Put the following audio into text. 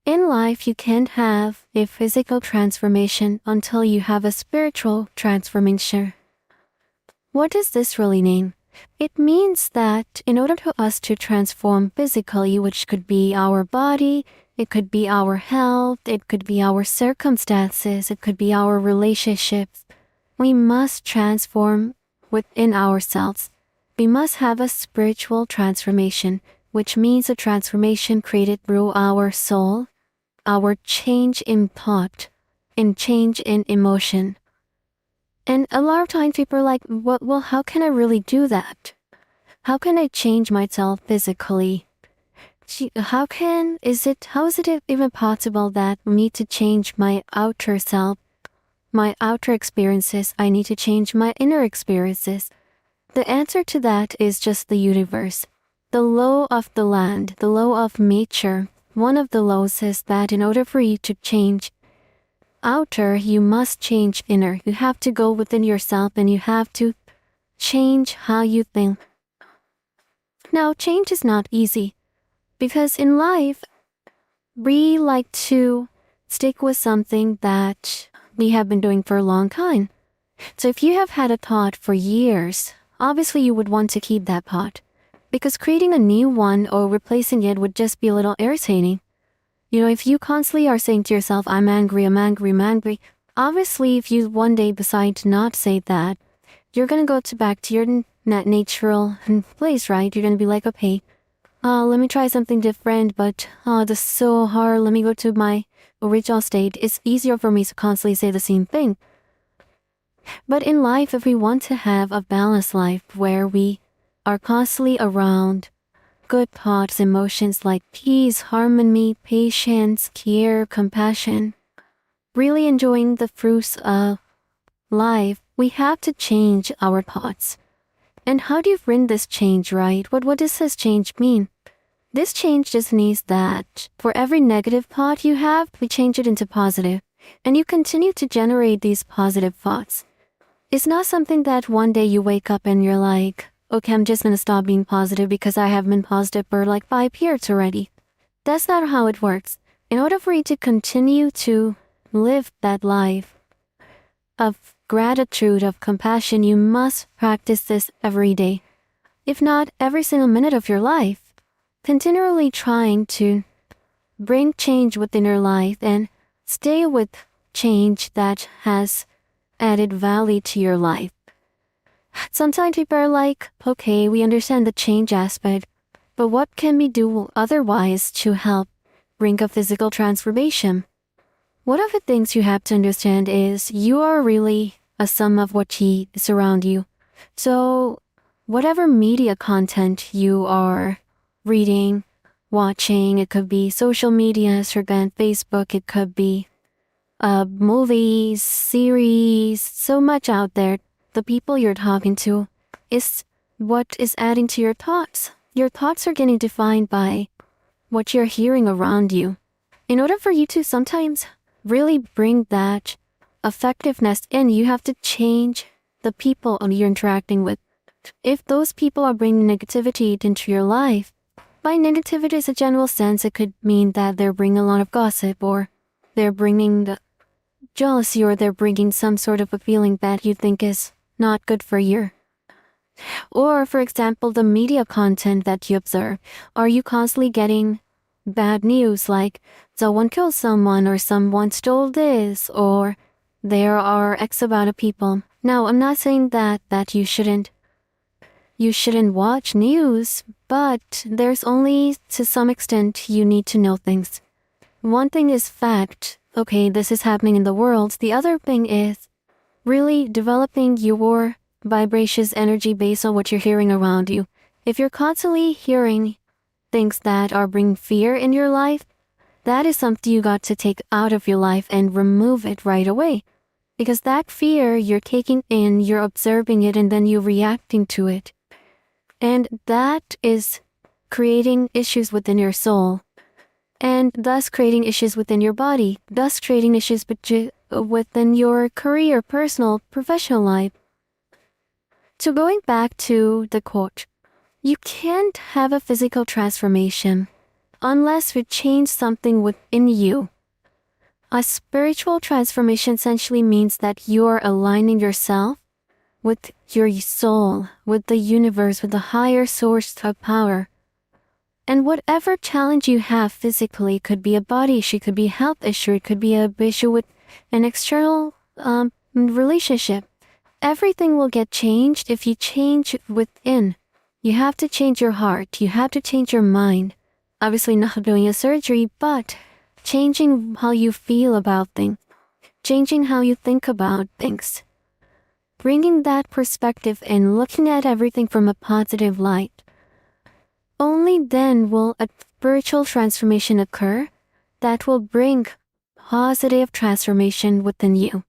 In life, you can't have a physical transformation until you have a spiritual transformation. What does this really mean? It means that in order for us to transform physically, which could be our body, it could be our health, it could be our circumstances, it could be our relationships, we must transform within ourselves. We must have a spiritual transformation, which means a transformation created through our soul, our change in thought, and change in emotion. And a lot of times people are like, well, how can I really do that? How can I change myself physically? How is it even possible that I need to change my outer self, my outer experiences? I need to change my inner experiences. The answer to that is just the universe. The law of the land, the law of nature. One of the laws is that in order for you to change outer, you must change inner. You have to go within yourself and you have to change how you think. Now, change is not easy because in life, we like to stick with something that we have been doing for a long time. So if you have had a thought for years, obviously you would want to keep that thought because creating a new one or replacing it would just be a little irritating. If you constantly are saying to yourself, I'm angry, obviously if you one day decide to not say that, you're going to go back to your natural place, right? You're going to be like, okay, let me try something different, but this is so hard. Let me go to my original state. It's easier for me to constantly say the same thing. But in life, if we want to have a balanced life where we are constantly around good thoughts, emotions like peace, harmony, patience, care, compassion, really enjoying the fruits of life, we have to change our thoughts. And how do you bring this change, right? What does this change mean? This change just means that for every negative thought you have, we change it into positive. And you continue to generate these positive thoughts. It's not something that one day you wake up and you're like, okay, I'm just going to stop being positive because I have been positive for like 5 years already. That's not how it works. In order for you to continue to live that life of gratitude, of compassion, you must practice this every day. If not, every single minute of your life, continually trying to bring change within your life and stay with change that has added value to your life. Sometimes people are like, okay, we understand the change aspect, but what can we do otherwise to help bring a physical transformation? One of the things you have to understand is you are really a sum of what is around you. So whatever media content you are reading, watching, it could be social media, Instagram, Facebook, it could be movies, series, so much out there. The people you're talking to is what is adding to your thoughts. Your thoughts are getting defined by what you're hearing around you. In order for you to sometimes really bring that effectiveness in, you have to change the people you're interacting with. If those people are bringing negativity into your life, by negativity is a general sense, it could mean that they're bringing a lot of gossip or they're bringing the jealousy or they're bringing some sort of a feeling that you think is not good for you. Or, for example, the media content that you observe. Are you constantly getting bad news like someone killed someone or someone stole this or there are X amount of people? Now, I'm not saying that you shouldn't watch news, but there's only to some extent you need to know things. One thing is fact. Okay, this is happening in the world. The other thing is really developing your vibrations energy based on what you're hearing around you. If you're constantly hearing things that are bringing fear in your life, that is something you got to take out of your life and remove it right away. Because that fear you're taking in, you're observing it, and then you're reacting to it. And that is creating issues within your soul. And thus creating issues within your body, thus creating issues within your career, personal, professional life. So going back to the quote, you can't have a physical transformation unless you change something within you. A spiritual transformation essentially means that you're aligning yourself with your soul, with the universe, with the higher source of power. And whatever challenge you have physically, could be a body issue, could be a health issue, it could be an issue with an external relationship. Everything will get changed if you change within. You have to change your heart. You have to change your mind. Obviously not doing a surgery, but changing how you feel about things. Changing how you think about things. Bringing that perspective and looking at everything from a positive light. Only then will a spiritual transformation occur that will bring positive transformation within you.